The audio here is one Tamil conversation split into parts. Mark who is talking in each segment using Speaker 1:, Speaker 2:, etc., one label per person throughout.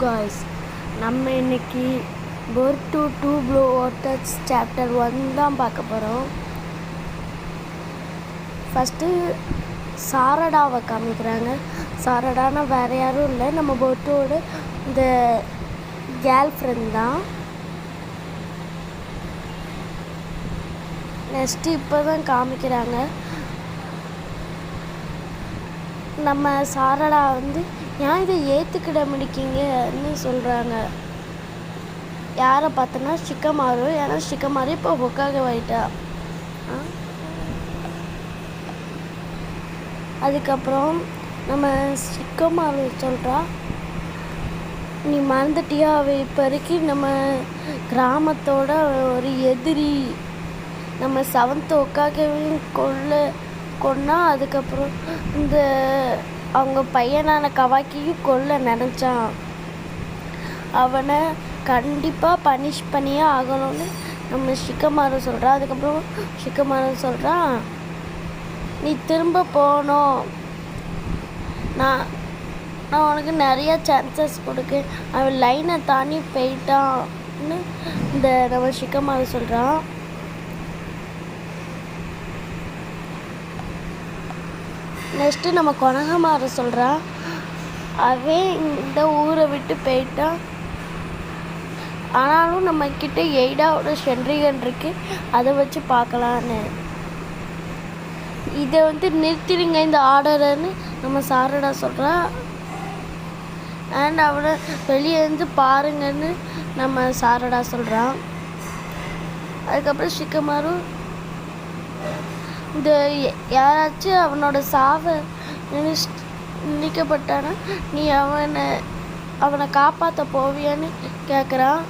Speaker 1: காய்ஸ், நம்ம இன்னைக்கு போருட்டோ 2 ப்ளூ வாட்டர்ஸ் சாப்டர் 1 தான் பார்க்க போகிறோம். ஃபஸ்ட்டு சாரடாவை காமிக்கிறாங்க. சாரடானா வேறு யாரும் இல்லை, நம்ம போருட்டோட இந்த கேர்ள் ஃப்ரெண்ட் தான். நெக்ஸ்ட்டு இப்போ தான் காமிக்கிறாங்க. நம்ம சாரடா ஏன் இதை ஏற்றுக்கிட முடிக்கிங்கன்னு சொல்கிறாங்க. யாரை பார்த்தோன்னா ஷிகமாரு. ஏன்னா ஷிகமாரு இப்போ ஹொக்காகே ஆயிட்டா. அதுக்கப்புறம் நம்ம ஷிகமாரு சொல்கிறா, நீ மறந்துட்டியா, அவ இப்போ வரைக்கும் நம்ம கிராமத்தோட ஒரு எதிரி. நம்ம 7th ஹொக்காகேவையும் கொன்னா, அதுக்கப்புறம் இந்த அவங்க பையனான கவாக்கியும் கொல்ல நினச்சான். அவனை கண்டிப்பாக பனிஷ் பண்ணியே ஆகணும்னு நம்ம ஷிகமாரு சொல்கிறா. அதுக்கப்புறம் ஷிகமாரு சொல்கிறான், நீ திரும்ப போகணும், நான் உனக்கு நிறையா சான்சஸ் கொடுக்கேன். அவன் லைனை தாண்டி போயிட்டான்னு இந்த நம்ம ஷிகமாரு சொல்கிறான். நெக்ஸ்ட்டு நம்ம கொனகமாரு சொல்கிறான், அவன் இந்த ஊரை விட்டு போயிட்டான். ஆனாலும் நம்மக்கிட்ட எய்டாவோட ஷென்ரிகன் இருக்குது, அதை வச்சு பார்க்கலான்னு. இதை நிறுத்திடுங்க இந்த ஆர்டருன்னு நம்ம சாரடா சொல்கிறா. அண்ட் அவனை வெளியே பாருங்கன்னு நம்ம சாரடா சொல்கிறான். அதுக்கப்புறம் ஷிகமாரு, இந்த யாராச்சும் அவனோட சாவை நினைக்கப்பட்டானா நீ அவனை காப்பாற்ற போவியான்னு கேட்குறான்.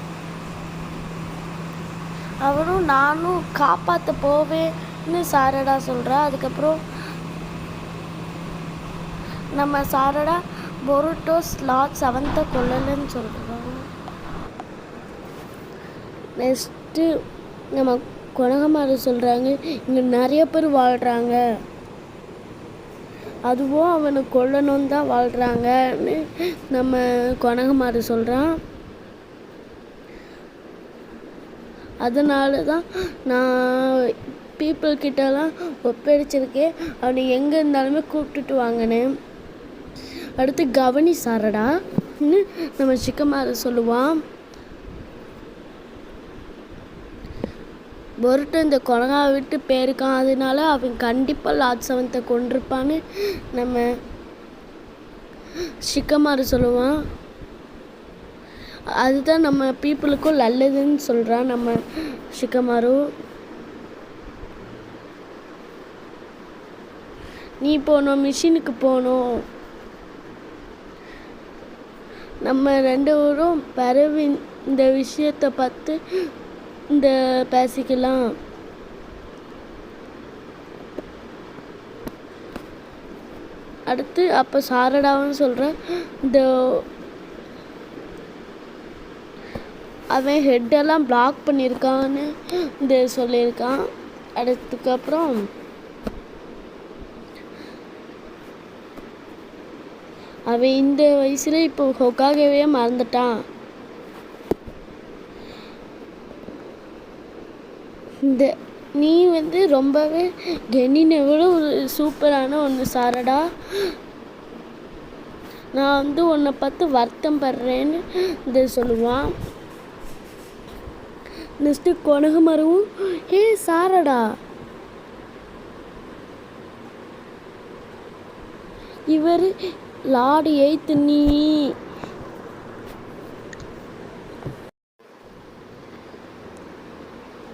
Speaker 1: அவனும் நானும் காப்பாற்ற போவேன்னு சாரடா சொல்கிறா. அதுக்கப்புறம் நம்ம சாரடா போருட்டோ லார்ட் 7th கொல்லலைன்னு சொல்கிறான். நெக்ஸ்ட்டு நம்ம கொனகமாரு சொல்கிறாங்க, இங்கே நிறைய பேர் வாழ்கிறாங்க, அதுவும் அவனை கொல்லணுன்னு தான் வாழ்கிறாங்கன்னு நம்ம கொனகமாரு சொல்கிறான். அதனால தான் நான் பீப்புள்கிட்டலாம் ஒப்படைச்சிருக்கேன், அவனை எங்கே இருந்தாலுமே கூப்பிட்டுட்டு வாங்கினேன். அடுத்து கவனி சாரடான்னு நம்ம ஷிகமாரு சொல்லுவான். போருட்டோ இந்த கொனகாவை விட்டு போயிருக்கான், அதனால அவன் கண்டிப்பாக லார்ட் 7th கொண்டிருப்பான்னு நம்ம ஷிகமாரு சொல்லுவான். அதுதான் நம்ம பீப்புளுக்கும் நல்லதுன்னு சொல்கிறான் நம்ம ஷிகமாரு. நீ போகணும், மிஷினுக்கு போகணும், நம்ம 2 பேரும் பிறகு இந்த விஷயத்தை பார்த்து இந்த பேசிக்கலாம். அடுத்து அப்போ சாரடாவும் சொல்கிறேன், இந்த அவன் ஹெட்டெல்லாம் பிளாக் பண்ணியிருக்கான்னு இந்த சொல்லியிருக்கான். அதுக்கப்புறம் அவன் இந்த வயசில் இப்போ ஹொக்காகேவே மறந்துட்டான். இந்த நீ ரொம்பவே கெனினை விட ஒரு சூப்பரான ஒன்று சாரடா. நான் உன்னை பார்த்து வருத்தம் படுறேன்னு இந்த சொல்லுவான். நெக்ஸ்ட்டு கொனகமாருவும், ஏ சாரடா, இவர் லார்ட் 8th,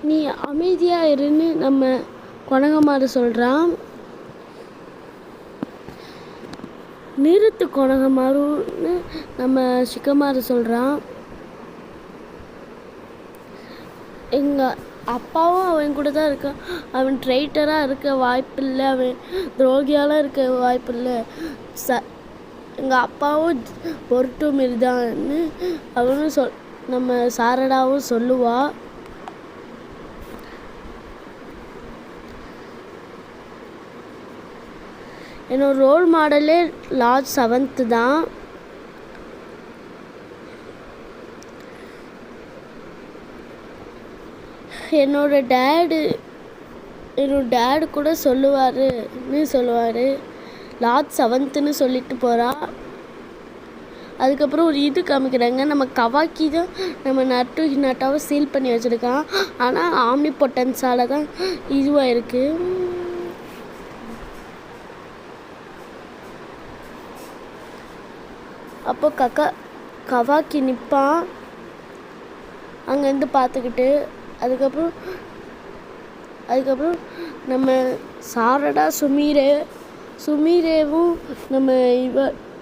Speaker 1: நீ அமைதியாக இருன்னு நம்ம கொனகமாரு சொல்கிறான். நிறுத்து கொனகமாருன்னு நம்ம ஷிகமாரு சொல்கிறான். எங்கள் அப்பாவும் அவன் கூட தான் இருக்கான், அவன் ட்ரைட்டராக இருக்க வாய்ப்பில்லை, அவன் துரோகியாலாம் இருக்க வாய்ப்பில்லை, எங்கள் அப்பாவும் போருட்டோ மாரி தான்னு அவனும் நம்ம சாரடாவும் சொல்லுவா. என்னோட ரோல் மாடலே லார்ட் 7th தான். என்னோட டேடு கூட சொல்லுவார் லார்ட் 7th சொல்லிட்டு போகிறா. அதுக்கப்புறம் ஒரு இது காமிக்கிறாங்க, நம்ம கவாக்கி தான் நம்ம நட்டு ஹினாட்டாவை சீல் பண்ணி வச்சுருக்கான். ஆனால் ஆம்னி பொட்டன்ஸால் தான் இதுவாக இருக்குது. அப்போ கவாக்கி நிற்பான் அங்கேருந்து பார்த்துக்கிட்டு. அதுக்கப்புறம் நம்ம சாரடா சுமீரேவும் நம்ம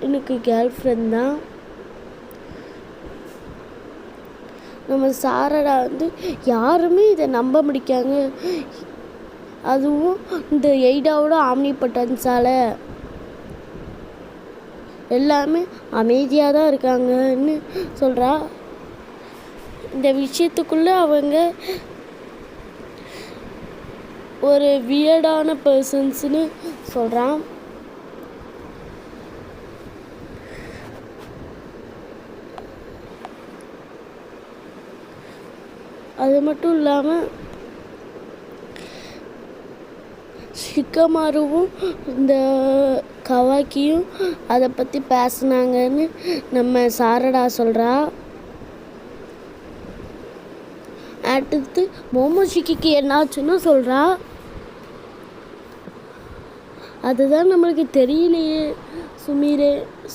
Speaker 1: எனக்கு கேர்ள் ஃப்ரெண்ட் தான். நம்ம சாரடா யாருமே இதை நம்ப முடிக்காங்க, அதுவும் இந்த எய்டாவோட ஆம்னி பொட்டன்ஸால் எல்லாமே அமைதியாக தான் இருக்காங்கன்னு சொல்கிறா. இந்த விஷயத்துக்குள்ளே அவங்க ஒரு வியர்டான பர்சன்ஸ்னு சொல்கிறான். அது மட்டும் இல்லாமல் ஷிகமாருவும் இந்த கவாக்கியும் அதை பற்றி பேசினாங்கன்னு நம்ம சாரடா சொல்கிறா. அடுத்து மோமோஷிக்கிக்கு என்னாச்சுன்னு சொல்கிறா. அதுதான் நம்மளுக்கு தெரியலையே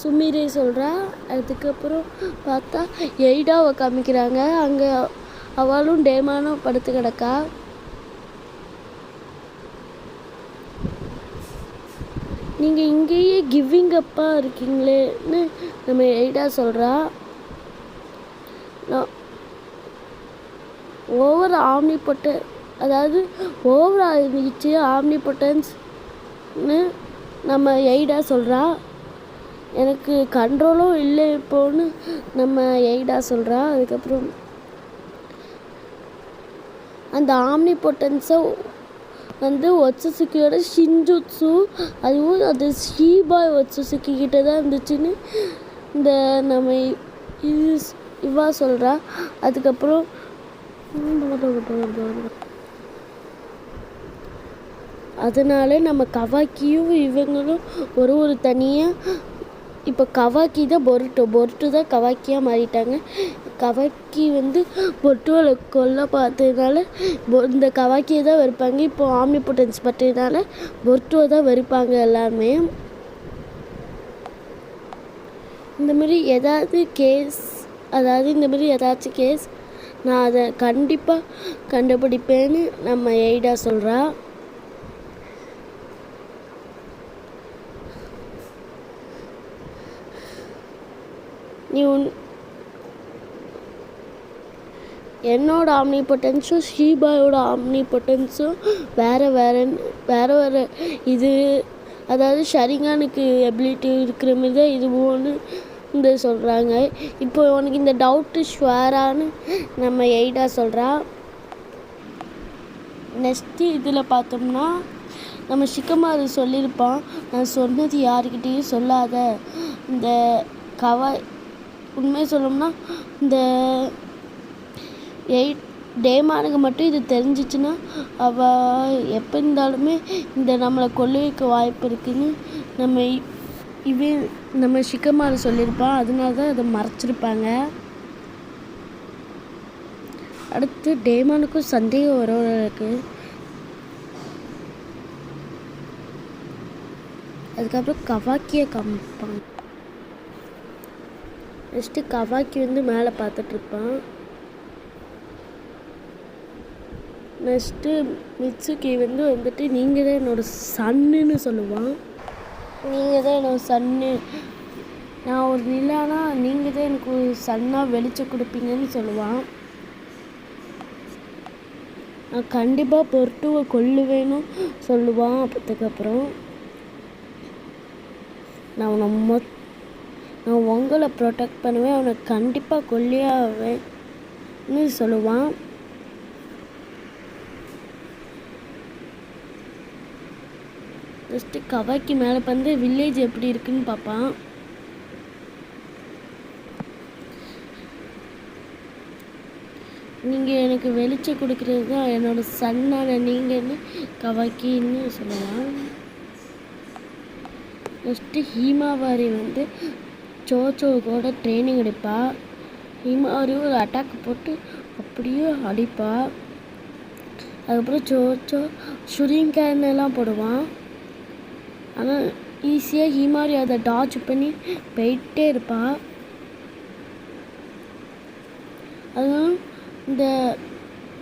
Speaker 1: சுமீரே சொல்கிறா. அதுக்கப்புறம் பார்த்தா எய்டாவை காமிக்கிறாங்க. அங்கே அவளும் டேமானும் படுத்து கிடக்கா. நீங்கள் இங்கேயே கிவிங் அப்பாக இருக்கீங்களேன்னு நம்ம எய்டா சொல்கிறா. ஓவர் இருந்துச்சு ஆம்னி பொட்டன்ஸ்னு நம்ம எய்டா சொல்கிறா. எனக்கு கண்ட்ரோலும் இல்லை இப்போன்னு நம்ம எய்டா சொல்கிறா. அதுக்கப்புறம் அந்த ஆம்னி பொட்டன்ஸை ஒட்சுசுக்கியோட ஷின்ஜுட்ஸு, அதுவும் அது ஷீபாய் ஒட்சுசுக்கி கிட்ட தான் இருந்துச்சுன்னு இந்த நம்ம இவா சொல்கிறா. அதுக்கப்புறம் அதனால நம்ம கவாக்கியும் இவங்களும் ஒரு தனியாக இப்போ கவாக்கி தான் பொருட்டு தான் கவாக்கியாக மாறிட்டாங்க. கவாக்கி பொருட்டுவலை கொல்ல பார்த்ததுனால இந்த கவாக்கியை தான் வெறுப்பாங்க. இப்போ ஆம்னி பொட்டன்ஸ் பட்டதுனால பொருட்டுவை தான் வெறுப்பாங்க எல்லாருமே. இந்த மாதிரி ஏதாச்சும் கேஸ் நான் அதை கண்டிப்பாக கண்டுபிடிப்பேன்னு நம்ம எய்டா சொல்கிறா. என்னோட ஆம்னி பொட்டன்ஸும் ஷீபாயோட ஆம்னி பொட்டன்ஸும் வேறு இது, அதாவது ஷரிங்கானுக்கு எபிலிட்டி இருக்கிற மாதிரி தான் இதுவோன்னு சொல்கிறாங்க. இப்போ உனக்கு இந்த டவுட்டு ஷுவரான்னு நம்ம எய்டா சொல்கிறா. நெக்ஸ்ட்டு இதில் பார்த்தோம்னா நம்ம ஷிகமாரு சொல்லியிருப்பான், நான் சொன்னது யாருக்கிட்டேயும் சொல்லாத. இந்த உண்மையை சொல்லணும்னா இந்த டேமானுக்கு மட்டும் இது தெரிஞ்சிச்சுன்னா அவள் எப்போ இருந்தாலுமே நம்மளை கொல்ல வைக்க வாய்ப்பு இருக்குதுன்னு நம்ம ஷிகமாரு சொல்லியிருப்பான். அதனால தான் அதை மறைச்சிருப்பாங்க. அடுத்து டேமானுக்கும் சந்தேகம் இருக்கு. அதுக்கப்புறம் கவாக்கியை காமிப்பாங்க. நெக்ஸ்ட்டு கவாக்கி மேலே பார்த்துட்ருப்பான். நெக்ஸ்ட்டு மிட்சுகி நீங்கள் தான் என்னோடய சன்னுன்னு சொல்லுவான். நீங்கள் தான் என்னோட சன்னு, நான் ஒரு நிலானா நீங்கள் தான் எனக்கு ஒரு சன்னாக வெளிச்சம் கொடுப்பீங்கன்னு சொல்லுவான். நான் கண்டிப்பாக பொருட்டுவை கொல்லுவேன்னு சொல்லுவான். அதுக்கப்புறம் நான் உங்களை ப்ரொடெக்ட் பண்ணுவேன், அவனை கண்டிப்பாக கொல்லியாவேன்னு சொல்லுவான். ஜஸ்ட்டு கவாக்கி மேலே வில்லேஜ் எப்படி இருக்குன்னு பார்ப்பான். நீங்கள் எனக்கு வெளிச்சம் கொடுக்குறது தான் என்னோடய சன்னான நீங்கள்னு கவாக்கின்னு சொல்லலாம். நெக்ஸ்ட்டு ஹீமாவாரி வந்து சோச்சோவோட ட்ரைனிங் எடுப்பா. ஹீமாவாரி ஒரு அட்டாக் போட்டு அப்படியே அடிப்பா. அதுக்கப்புறம் சோச்சோ ஷுரிங்கன் எல்லாம் போடுவான். ஆனால் ஈஸியாக ஹீமாரி அதை டாச் பண்ணி போயிட்டே இருப்பாள். அதனால இந்த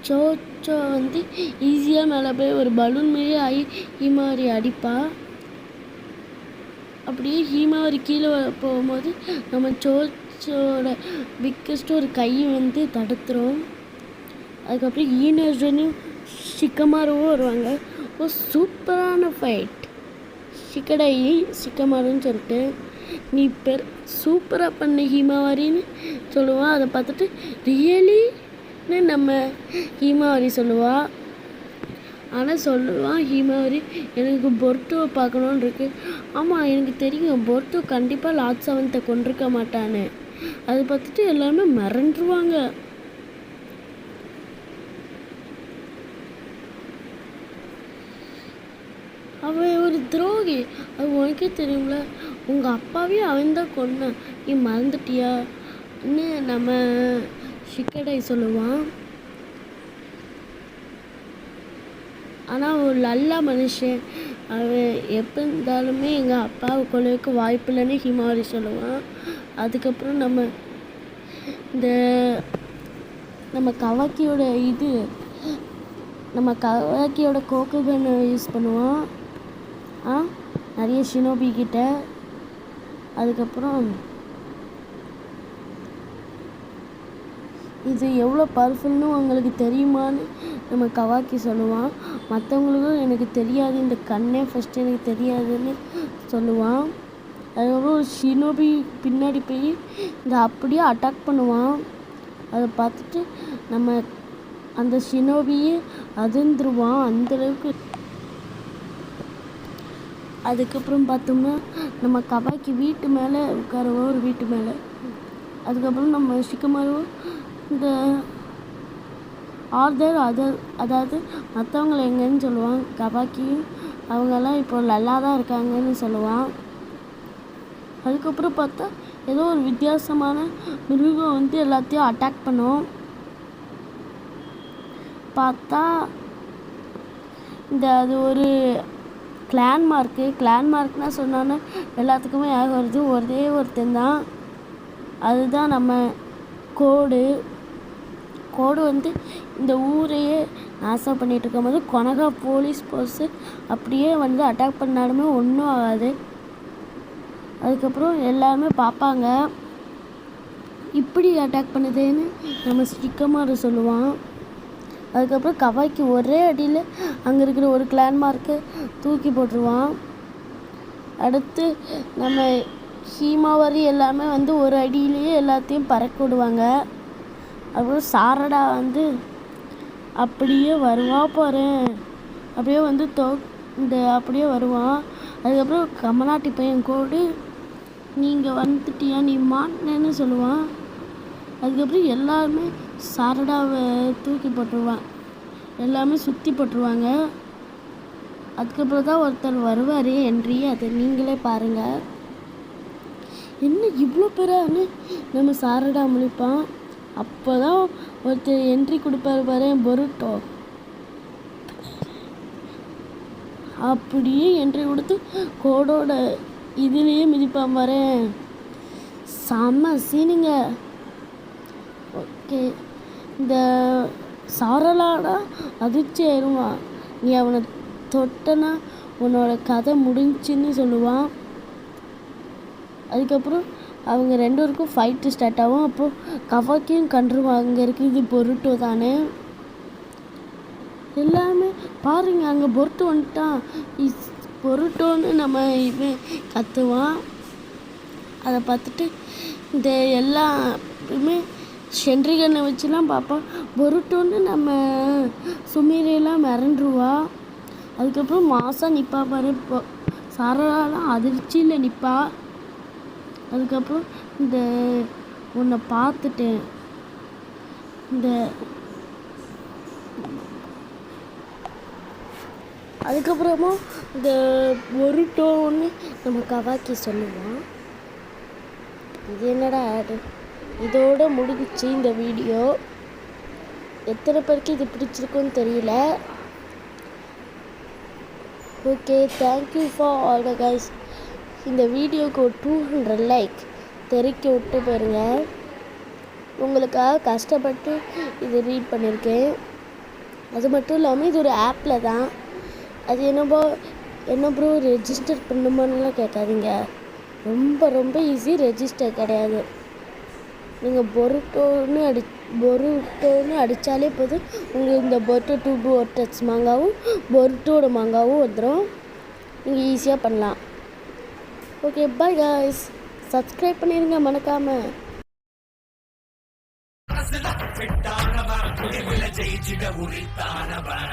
Speaker 1: சோச்சோ வந்து ஈஸியாக மேலே போய் ஒரு பலூன் மாரி ஆகி ஹீமாரி அடிப்பாள். அப்படியே ஹீமாரி கீழே போகும்போது நம்ம சோச்சோட பிக்கஸ்ட் ஒரு கை வந்து தடுத்துரும். அதுக்கப்புறம் ஈனர்ஜனும் ஷிக்கமாருவும் வருவாங்க. ஒரு சூப்பரான ஃபைட். சிக்கமாருன்னு சொல்லிட்டு நீ சூப்பராக பண்ண ஹீமாவாரின்னு சொல்லுவான். அதை பார்த்துட்டு ரியலின்னு நம்ம ஹீமாவாரி சொல்லுவாள். ஆனால் சொல்லுவான் ஹீமாவாரி, எனக்கு பொருட்டுவை பார்க்கணுன்னு இருக்கு. ஆமாம், எனக்கு தெரியும் பொருட்டு கண்டிப்பாக லார்ட் செவன்த்தை கொண்டிருக்க மாட்டான்னு. அதை பார்த்துட்டு எல்லாருமே மறந்துடுவாங்க. அவன் ஒரு துரோகி, அது உனக்கே தெரியும்ல. உங்கள் அப்பாவே அவன் தான் கொன்னான், நீ மறந்துட்டியான்னு நம்ம ஷிக்கடை சொல்லுவான். ஆனால் ஒரு நல்ல மனுஷன், அவன் எப்போ இருந்தாலுமே எங்கள் அப்பாவை கொள்ளைக்கு வாய்ப்பு இல்லைன்னு ஹிமாரி சொல்லுவான். அதுக்கப்புறம் நம்ம கவாக்கியோட கோக்குகனை யூஸ் பண்ணுவான். நிறைய ஷினோபி கிட்ட. அதுக்கப்புறம் இது எவ்வளோ பவர்ஃபுல்னு உங்களுக்கு தெரியுமான்னு நம்ம கவாக்கி சொல்லுவான். மற்றவங்களுக்கும் எனக்கு தெரியாது, இந்த கண்ணே ஃபஸ்ட்டு எனக்கு தெரியாதுன்னு சொல்லுவான். அதுக்கப்புறம் ஒரு ஷினோபி பின்னாடி போய் இந்த அப்படியே அட்டாக் பண்ணுவான். அதை பார்த்துட்டு நம்ம அந்த ஷினோபியே அதிர்ந்துருவான் அந்தளவுக்கு. அதுக்கப்புறம் பார்த்தோம்னா நம்ம கவாக்கி வீட்டு மேலே உட்காருவோம், ஒரு வீட்டு மேலே. அதுக்கப்புறம் நம்ம ஷிக்கமாருவோம் இந்த ஆர்டர் அதாவது மற்றவங்களை எங்கன்னு சொல்லுவான். கவாக்கியும் அவங்கெல்லாம் இப்போ நல்லா தான் இருக்காங்கன்னு சொல்லுவான். அதுக்கப்புறம் பார்த்தா ஏதோ ஒரு வித்தியாசமான மிருகம் வந்து எல்லாத்தையும் அட்டாக் பண்ணும். பார்த்தா அது ஒரு கிளான்மார்க்னா சொன்னோன்னே எல்லாத்துக்குமே ஞாபகம் வருது. ஒரே ஒருத்தன் தான், அதுதான் நம்ம கோடு வந்து இந்த ஊரையே நாசம் பண்ணிகிட்டு இருக்கும்போது கொனகா போலீஸ் போர்ஸு அப்படியே வந்து அட்டாக் பண்ணாலுமே ஒன்றும் ஆகாது. அதுக்கப்புறம் எல்லாருமே பார்ப்பாங்க இப்படி அட்டாக் பண்ணுதுன்னு நம்ம ஷிக்கமாரு சொல்லுவான். அதுக்கப்புறம் கவாய்க்கு ஒரே அடியில் அங்கே இருக்கிற ஒரு கிளான்மார்க்கை தூக்கி போட்டுருவான். அடுத்து நம்ம ஹீமாவாரி எல்லாமே வந்து ஒரு அடியிலேயே எல்லாத்தையும் பறக்க விடுவாங்க. அப்புறம் சாரடா வந்து அப்படியே போகிறேன் அப்படியே வந்து அப்படியே வருவான். அதுக்கப்புறம் கமலாட்டி பையன் கோடு நீங்கள் வந்துட்டியா, நீ மாட்டினேன்னு சொல்லுவான். அதுக்கப்புறம் எல்லாருமே சாரடாவை தூக்கி போட்டுருவான், எல்லாமே சுற்றி போட்டுருவாங்க. அதுக்கப்புறம் தான் ஒருத்தர் வருவார் என்ட்ரி, அதை நீங்களே பாருங்கள். என்ன இவ்வளோ பேரான்னு நம்ம சாரடா முழிப்பான். அப்போ தான் ஒருத்தர் என்ட்ரி கொடுப்பாரு பாரு, பொருட்டோ. அப்படியே என்ட்ரி கொடுத்து கோடோட இதுலேயே மிதிப்பான் பாரு, செம்ம சீனுங்க. ஓகே, இந்த சாரலாடா அதிர்ச்சி ஆயிடுவான். நீ அவனை தொட்டனா உன்னோட கதை முடிஞ்சுன்னு சொல்லுவான். அதுக்கப்புறம் அவங்க ரெண்டு பேருக்கும் ஃபைட்டு ஸ்டார்ட் ஆகும். அப்போது கவாக்கியும் கண்டுருவான், அங்கே இருக்குது பொருட்டோ தானே. எல்லாமே பாருங்கள், அங்கே பொருட்டு வந்துட்டான், பொருட்டோன்னு நம்ம இவன் கத்துவான். அதை பார்த்துட்டு இந்த எல்லாருமே சென்ட்ரிகனை வச்சுலாம் பார்ப்பான். பொருட்டோன்னு நம்ம சுமீரையெல்லாம் மிரண்டுருவா. அதுக்கப்புறம் மாதம் நிற்பா பாரு, சாரலாம் அதிர்ச்சியில் நிற்பா. அதுக்கப்புறம் உன்னை பார்த்துட்டேன், அதுக்கப்புறமா இந்த பொருட்டோன்னு நம்ம கவாக்கி சொல்லுவோம். இது என்னடா ஆடு. இதோட முடிஞ்சிச்சு இந்த வீடியோ. எத்தனை பேருக்கு இது பிடிச்சிருக்குன்னு தெரியல. Okay, thank you for all the guys. இந்த வீடியோக்கு ஒரு 200 லைக் தெறிக்க விட்டு பாருங்க. உங்களுக்காக கஷ்டப்பட்டு இது ரீட் பண்ணியிருக்கேன். அது மட்டும் இல்லாமல் இது ஒரு ஆப்பில் தான். அது என்ன ப்ரோ ரெஜிஸ்டர் பண்ணுமான்னுலாம் கேட்காதீங்க. ரொம்ப ரொம்ப ஈஸி, ரெஜிஸ்டர் கிடையாது. நீங்கள் பொருட்டோன்னு அடித்தாலே போதும், உங்களுக்கு இந்த பொருட்டோ 2 vortex மாங்காவும் பொருட்டோட மாங்காவும் வந்துடும். நீங்கள் ஈஸியாக பண்ணலாம். Okay, bye guys. சப்ஸ்கிரைப் பண்ணிடுங்க மறக்காமல்.
Speaker 2: ஃபிட்டானவன் முடிவில் ஜெயிச்சிட உரித்தானவன்